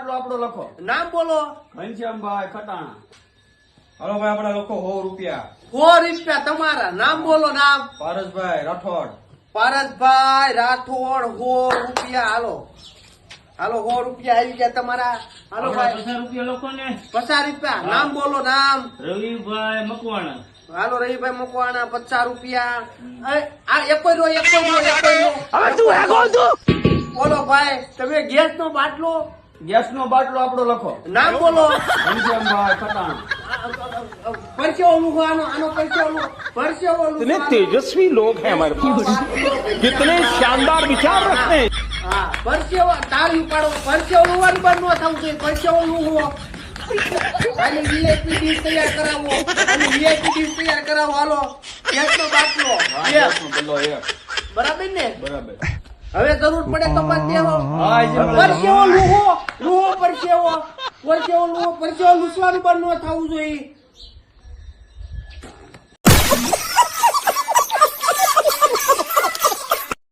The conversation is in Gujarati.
બાટલો આપણો લખો. નામ બોલો. ઘનશ્યામભાઈ ખટાણા. હાલો ભાઈ આપડા લખો 100 રૂપિયા. 100 રૂપિયા તમારા. નામ બોલો. નામ પારસભાઈ રાઠોડ. પારસભાઈ રાઠોડ. 100 રૂપિયા. હાલો હાલો 100 રૂપિયા આવી ગયા તમારા. હાલો ભાઈ 50 રૂપિયા લખો ને. 50 રૂપિયા. નામ બોલો. નામ રવિભાઈ મકવાણા. હાલો રવિભાઈ મકવાણા. 50 રૂપિયા. આ એકો નો હવે તું હે કોણ તું? બોલો ભાઈ તમે ગેસ નો બાટલો. ગેસ નો બાટલો આપણો લખો. નામ બોલો. ઘનશ્યામભાઈ ખટાણા. પરસેવો આનો પરસેવો कितने तेजस्वी लोग हैं हमारे पास, कितने शानदार विचार रखते हैं। હા પરસેવો તાળી ઉપાડો. પરસેવો લુવાનું બંધ ન થવું જોઈએ. પરસેવો લુવો. આની વીઆઈપી ડીશ તૈયાર કરાવો. હાલો ગેસનો બાટલો. ગેસ નો બદલો એક. બરાબર ને? બરાબર. હવે જરૂર પડે તો પણ દેવો. હા, એ જેમ પરસેવો લુવો. પરસેવો લુસવાનું બંધ ન થવું જોઈએ.